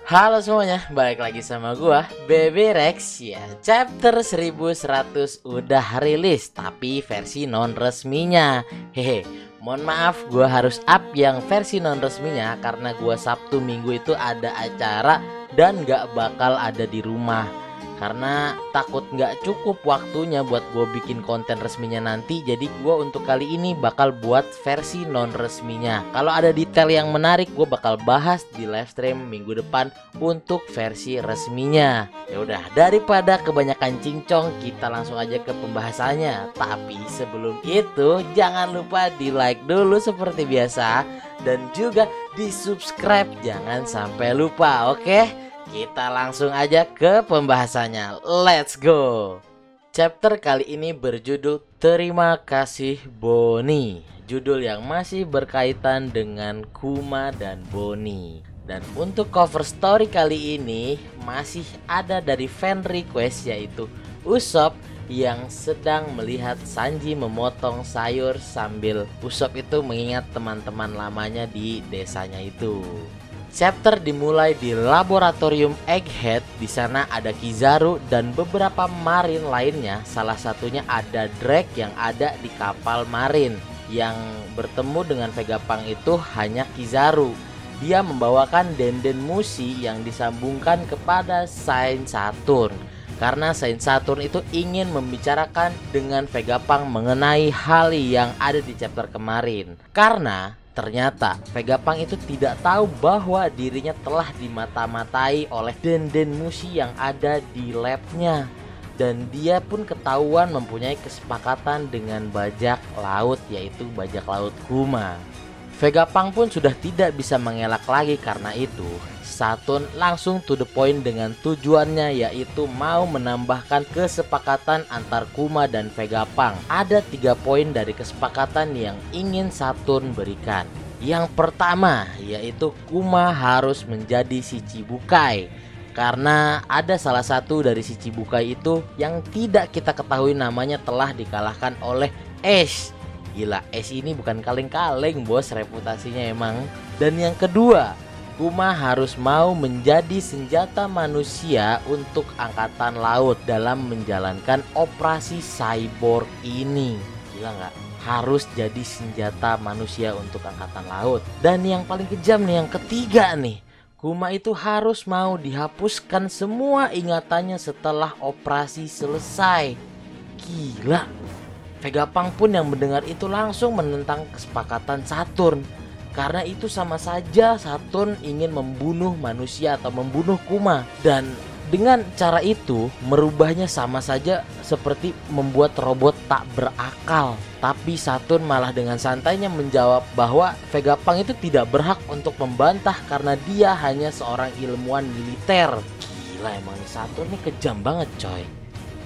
Halo semuanya, balik lagi sama gua Baby Rex ya. Chapter 1100 udah rilis tapi versi non resminya. Hehe. Mohon maaf gua harus up yang versi non resminya karena gua Sabtu Minggu itu ada acara dan gak bakal ada di rumah. Karena takut gak cukup waktunya buat gue bikin konten resminya nanti. Jadi gue untuk kali ini bakal buat versi non resminya. Kalau ada detail yang menarik gue bakal bahas di live stream minggu depan untuk versi resminya. Ya udah, daripada kebanyakan cincong, kita langsung aja ke pembahasannya. Tapi sebelum itu jangan lupa di like dulu seperti biasa. Dan juga di subscribe, jangan sampai lupa, oke? Kita langsung aja ke pembahasannya. Let's go. Chapter kali ini berjudul Terima Kasih Bonnie. Judul yang masih berkaitan dengan Kuma dan Bonnie. Dan untuk cover story kali ini masih ada dari fan request, yaitu Usop yang sedang melihat Sanji memotong sayur sambil Usop itu mengingat teman-teman lamanya di desanya itu. Chapter dimulai di laboratorium Egghead. Di sana ada Kizaru dan beberapa marin lainnya. Salah satunya ada Drake yang ada di kapal marin. Yang bertemu dengan Vegapunk itu hanya Kizaru. Dia membawakan denden musi yang disambungkan kepada Saint Saturn. Karena Saint Saturn itu ingin membicarakan dengan Vegapunk mengenai hal yang ada di chapter kemarin. Karena ternyata Vegapunk itu tidak tahu bahwa dirinya telah dimata-matai oleh denden musi yang ada di labnya. Dan dia pun ketahuan mempunyai kesepakatan dengan bajak laut, yaitu bajak laut Kuma. Vegapunk pun sudah tidak bisa mengelak lagi. Karena itu Saturn langsung to the point dengan tujuannya, yaitu mau menambahkan kesepakatan antar Kuma dan Vegapunk. Ada 3 poin dari kesepakatan yang ingin Saturn berikan. Yang pertama yaitu Kuma harus menjadi Shichibukai. Karena ada salah satu dari Shichibukai itu yang tidak kita ketahui namanya telah dikalahkan oleh Ace. Gila, Ace ini bukan kaleng-kaleng bos reputasinya emang. Dan yang kedua, Kuma harus mau menjadi senjata manusia untuk angkatan laut dalam menjalankan operasi cyborg ini. Gila nggak? Harus jadi senjata manusia untuk angkatan laut. Dan yang paling kejam nih, yang ketiga nih, Kuma itu harus mau dihapuskan semua ingatannya setelah operasi selesai. Gila. Vegapunk pun yang mendengar itu langsung menentang kesepakatan Saturn. Karena itu sama saja Saturn ingin membunuh manusia atau membunuh Kuma. Dan dengan cara itu merubahnya sama saja seperti membuat robot tak berakal. Tapi Saturn malah dengan santainya menjawab bahwa Vegapunk itu tidak berhak untuk membantah karena dia hanya seorang ilmuwan militer. Gila emang nih Saturn nih kejam banget coy.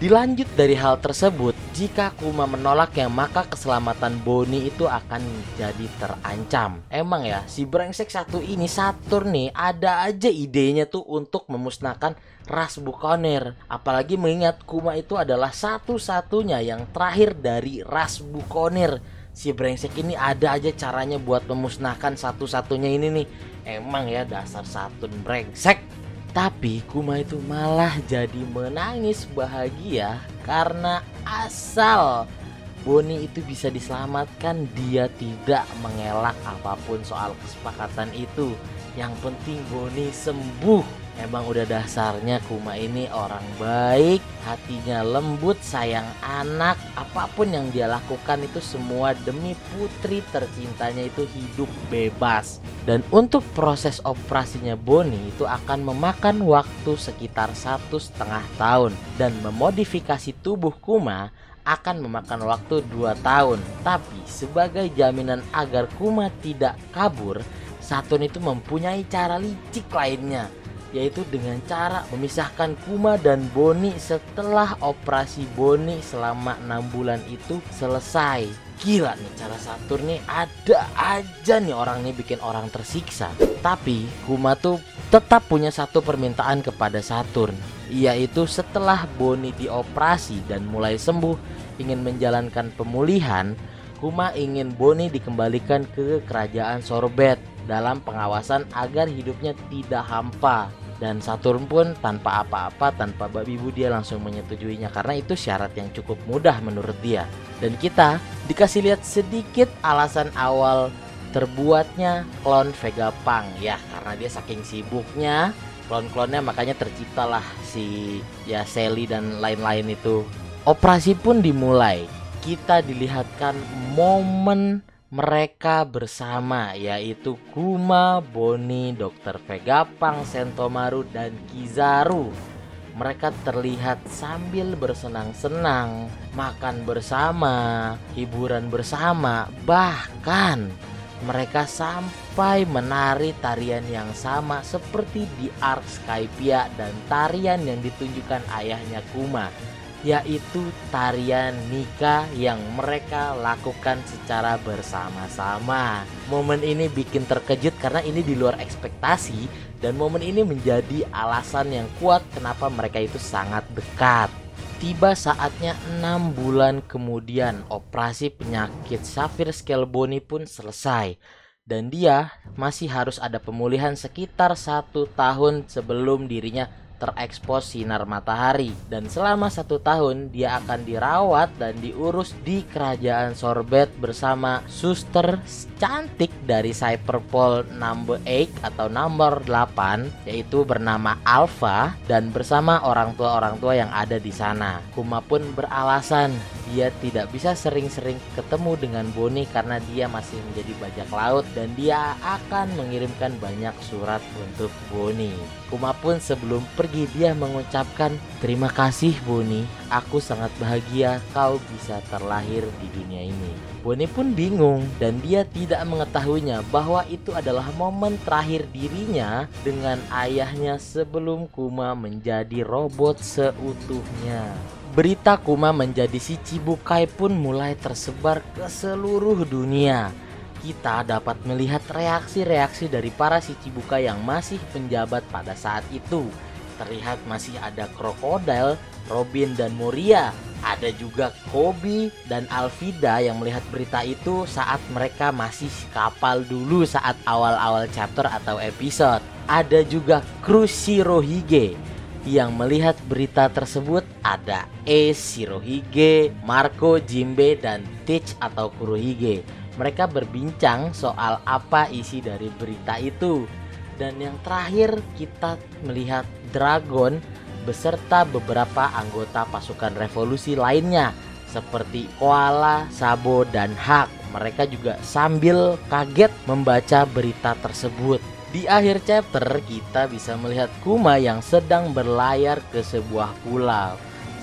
Dilanjut dari hal tersebut, jika Kuma menolaknya maka keselamatan Bonnie itu akan jadi terancam. Emang ya, si brengsek satu ini Saturn nih ada aja idenya tuh untuk memusnahkan ras Buccaneer. Apalagi mengingat Kuma itu adalah satu-satunya yang terakhir dari ras Buccaneer. Si brengsek ini ada aja caranya buat memusnahkan satu-satunya ini nih. Emang ya dasar Saturn brengsek. Tapi Kuma itu malah jadi menangis bahagia karena asal Bonnie itu bisa diselamatkan, dia tidak mengelak apapun soal kesepakatan itu. Yang penting Bonnie sembuh. Emang udah dasarnya Kuma ini orang baik, hatinya lembut, sayang anak. Apapun yang dia lakukan itu semua demi putri tercintanya itu hidup bebas. Dan untuk proses operasinya Bonnie itu akan memakan waktu sekitar 1,5 tahun. Dan memodifikasi tubuh Kuma akan memakan waktu 2 tahun. Tapi sebagai jaminan agar Kuma tidak kabur, Saturn itu mempunyai cara licik lainnya, yaitu dengan cara memisahkan Kuma dan Bonnie setelah operasi Bonnie selama 6 bulan itu selesai. Gila nih cara Saturn nih, ada aja nih orang nih bikin orang tersiksa. Tapi Kuma tuh tetap punya satu permintaan kepada Saturn, yaitu setelah Bonnie dioperasi dan mulai sembuh ingin menjalankan pemulihan, Kuma ingin Bonnie dikembalikan ke kerajaan Sorbet dalam pengawasan agar hidupnya tidak hampa. Dan Saturn pun tanpa apa-apa, tanpa babi bu, dia langsung menyetujuinya karena itu syarat yang cukup mudah menurut dia. Dan kita dikasih lihat sedikit alasan awal terbuatnya klon Vegapunk ya, karena dia saking sibuknya klon-klonnya, makanya terciptalah si ya Sally dan lain-lain itu. Operasi pun dimulai. Kita dilihatkan momen mereka bersama, yaitu Kuma, Bonnie, Dr. Vegapunk, Sentomaru, dan Kizaru. Mereka terlihat sambil bersenang-senang, makan bersama, hiburan bersama, bahkan mereka sampai menari tarian yang sama seperti di Arc Skypiea dan tarian yang ditunjukkan ayahnya Kuma, yaitu tarian Nika yang mereka lakukan secara bersama-sama. Momen ini bikin terkejut karena ini di luar ekspektasi, dan momen ini menjadi alasan yang kuat kenapa mereka itu sangat dekat. Tiba saatnya 6 bulan kemudian, operasi penyakit Sapphire Scale Bonnie pun selesai. Dan dia masih harus ada pemulihan sekitar 1 tahun sebelum dirinya terekspos sinar matahari. Dan selama 1 tahun dia akan dirawat dan diurus di kerajaan Sorbet bersama suster cantik dari Cyberpol number 8 atau nomor 8, yaitu bernama Alpha, dan bersama orang tua yang ada di sana. Kuma pun beralasan dia tidak bisa sering-sering ketemu dengan Bonnie karena dia masih menjadi bajak laut dan dia akan mengirimkan banyak surat untuk Bonnie. Kuma pun sebelum pergi dia mengucapkan, "Terima kasih Bonnie, aku sangat bahagia kau bisa terlahir di dunia ini." Bonnie pun bingung dan dia tidak mengetahuinya bahwa itu adalah momen terakhir dirinya dengan ayahnya sebelum Kuma menjadi robot seutuhnya. Berita Kuma menjadi si Chibukai pun mulai tersebar ke seluruh dunia. Kita dapat melihat reaksi-reaksi dari para si Chibukai yang masih penjabat pada saat itu. Terlihat masih ada Crocodile, Robin, dan Moria. Ada juga Kobe dan Alvida yang melihat berita itu saat mereka masih kapal dulu saat awal-awal chapter atau episode. Ada juga kru Shirohige yang melihat berita tersebut. Ada Ace, Shirohige, Marco, Jinbe, dan Teach atau Kurohige. Mereka berbincang soal apa isi dari berita itu. Dan yang terakhir kita melihat Dragon beserta beberapa anggota pasukan revolusi lainnya seperti Koala, Sabo, dan Hak. Mereka juga sambil kaget membaca berita tersebut. Di akhir chapter kita bisa melihat Kuma yang sedang berlayar ke sebuah pulau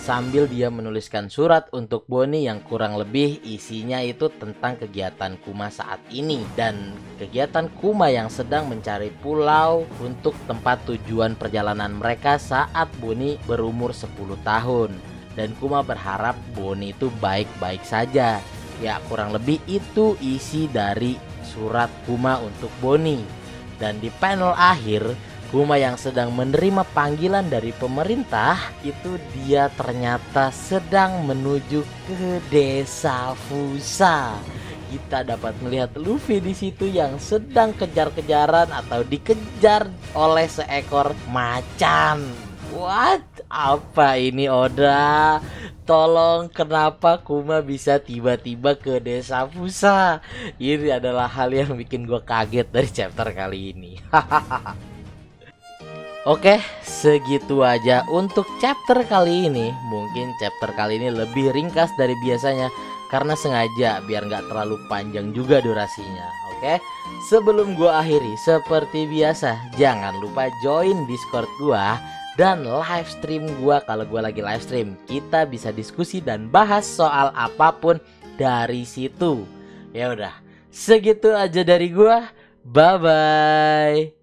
sambil dia menuliskan surat untuk Bonnie yang kurang lebih isinya itu tentang kegiatan Kuma saat ini dan kegiatan Kuma yang sedang mencari pulau untuk tempat tujuan perjalanan mereka saat Bonnie berumur 10 tahun. Dan Kuma berharap Bonnie itu baik-baik saja. Ya, kurang lebih itu isi dari surat Kuma untuk Bonnie. Dan di panel akhir, Kuma yang sedang menerima panggilan dari pemerintah itu dia ternyata sedang menuju ke desa Fusa. Kita dapat melihat Luffy di situ yang sedang kejar-kejaran atau dikejar oleh seekor macan. What? Apa ini Oda? Tolong, kenapa Kuma bisa tiba-tiba ke desa Fusa? Ini adalah hal yang bikin gue kaget dari chapter kali ini. Oke, segitu aja untuk chapter kali ini. Mungkin chapter kali ini lebih ringkas dari biasanya karena sengaja biar nggak terlalu panjang juga durasinya. Oke, sebelum gua akhiri seperti biasa, jangan lupa join Discord gua dan live stream gua. Kalau gua lagi live stream, kita bisa diskusi dan bahas soal apapun dari situ. Ya udah, segitu aja dari gua. Bye bye.